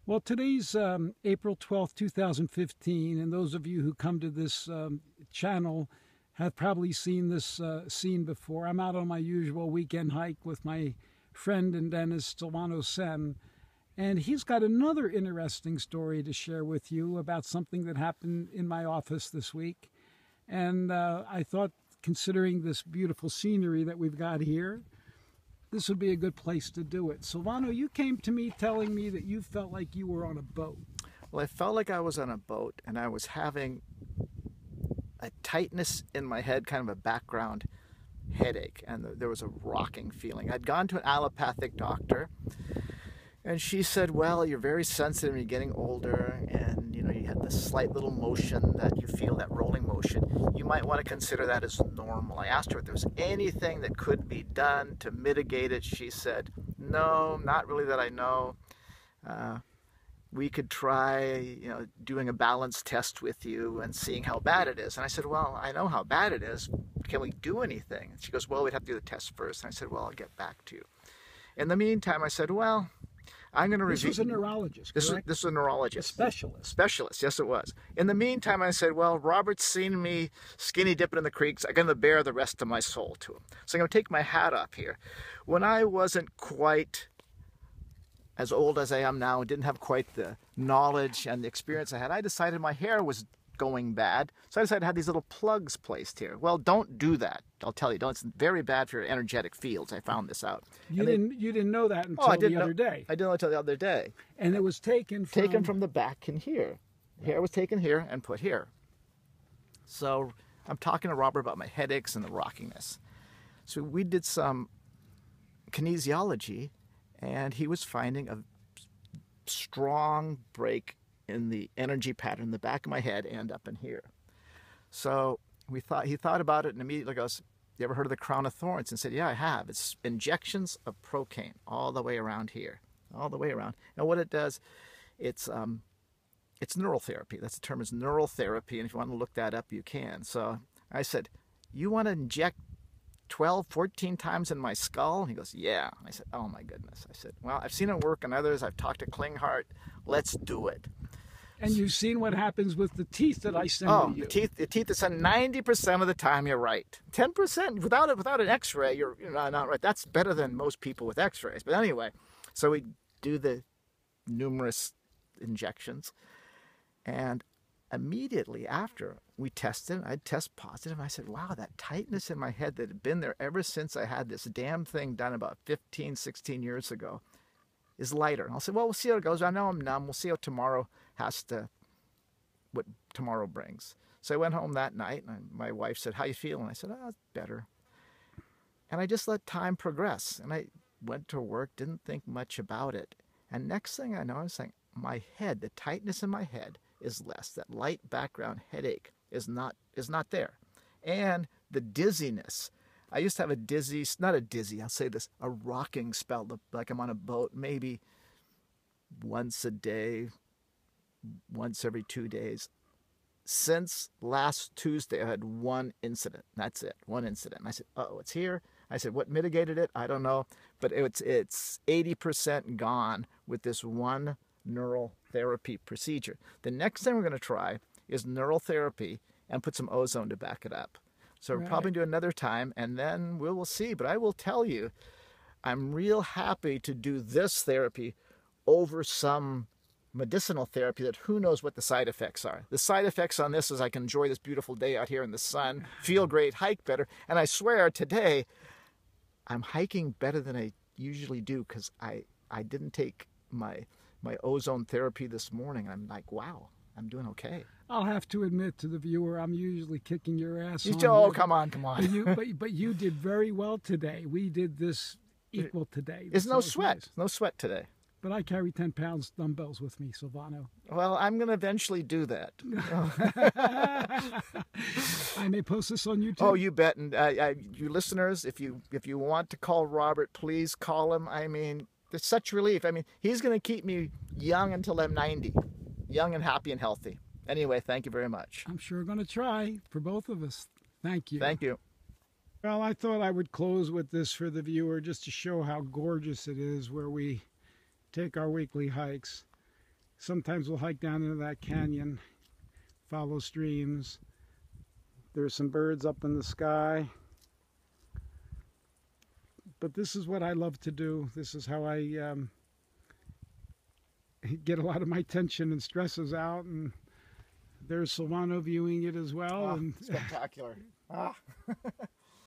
Well, today's April 12th, 2015, and those of you who come to this channel have probably seen this scene before. I'm out on my usual weekend hike with my friend and dentist, Silvano Sen, and he's got another interesting story to share with you about something that happened in my office this week. And I thought, considering this beautiful scenery that we've got here, this would be a good place to do it. Silvano, you came to me telling me that you felt like you were on a boat. Well, I felt like I was on a boat and I was having a tightness in my head, kind of a background headache, and there was a rocking feeling. I'd gone to an allopathic doctor and she said, well, you're very sensitive and you're getting older, and you have this slight little motion that you feel, that rolling motion. You might want to consider that as normal. I asked her if there was anything that could be done to mitigate it. She said, no, not really that I know. We could try, doing a balance test with you and seeing how bad it is. And I said, well, I know how bad it is. Can we do anything? And she goes, well, we'd have to do the test first. And I said, well, I'll get back to you. In the meantime, I said, well, I'm going to review. This was a neurologist, correct? This is a neurologist. A specialist. Specialist, yes it was. In the meantime, I said, well, Robert's seen me skinny dipping in the creeks. I'm going to bear the rest of my soul to him. So I'm going to take my hat off here. When I wasn't quite as old as I am now, and didn't have quite the knowledge and the experience I had, I decided my hair was going bad. So I decided to have these little plugs placed here. Well, don't do that. I'll tell you, don't. It's very bad for your energetic fields. I found this out. You didn't know that until the other day. I didn't know until the other day. And it was taken from the back in here. Hair was taken here and put here. So I'm talking to Robert about my headaches and the rockiness. So we did some kinesiology, and he was finding a strong break in the energy pattern in the back of my head and up in here. So he thought about it and immediately goes, you ever heard of the crown of thorns? And said, yeah, I have. It's injections of procaine all the way around here, all the way around. And what it does, it's neural therapy. That's the term, is neural therapy. And if you want to look that up, you can. So I said, you want to inject 12, 14 times in my skull? And he goes, yeah. I said, oh my goodness. I said, well, I've seen it work on others. I've talked to Klinghardt. Let's do it. And you've seen what happens with the teeth that I send to you. The teeth that send 90% of the time, you're right. 10%, without an x-ray, you're not right. That's better than most people with x-rays. But anyway, so we do the numerous injections. And immediately after we tested, I'd test positive. I said, wow, that tightness in my head that had been there ever since I had this damn thing done about 15, 16 years ago is lighter. And I'll say, well, we'll see how it goes. I know I'm numb. We'll see how tomorrow what tomorrow brings. So I went home that night, and my wife said, how you feeling? I said, oh, it's better. And I just let time progress. And I went to work, didn't think much about it. And next thing I know, I was saying, my head, the tightness in my head is less. That light background headache is not there. And the dizziness. I used to have a rocking spell, like I'm on a boat, maybe once a day, once every 2 days. Since last Tuesday, I had one incident. That's it, one incident. And I said, uh-oh, it's here. I said, what mitigated it? I don't know. But it's 80% gone with this one neural therapy procedure. The next thing we're going to try is neural therapy and put some ozone to back it up. So we'll probably do another time, and then we'll see. But I will tell you, I'm real happy to do this therapy over some medicinal therapy that who knows what the side effects are. The side effects on this is I can enjoy this beautiful day out here in the sun, feel great, hike better. And I swear today, I'm hiking better than I usually do because I didn't take my ozone therapy this morning. I'm like, wow, I'm doing okay. I'll have to admit to the viewer, I'm usually kicking your ass. Oh, come on. But you did very well today. We did this equal today. There's no sweat. Nice. No sweat today. But I carry 10 pounds dumbbells with me, Silvano. Well, I'm going to eventually do that. I may post this on YouTube. Oh, you bet. And you listeners, if you want to call Robert, please call him. I mean, it's such relief. I mean, he's going to keep me young until I'm 90. Young and happy and healthy. Anyway, thank you very much. I'm sure going to try for both of us. Thank you. Thank you. Well, I thought I would close with this for the viewer just to show how gorgeous it is where we take our weekly hikes. Sometimes we'll hike down into that canyon, follow streams. There's some birds up in the sky. But this is what I love to do. This is how I get a lot of my tension and stresses out. And there's Silvano viewing it as well. Oh, and spectacular. Ah.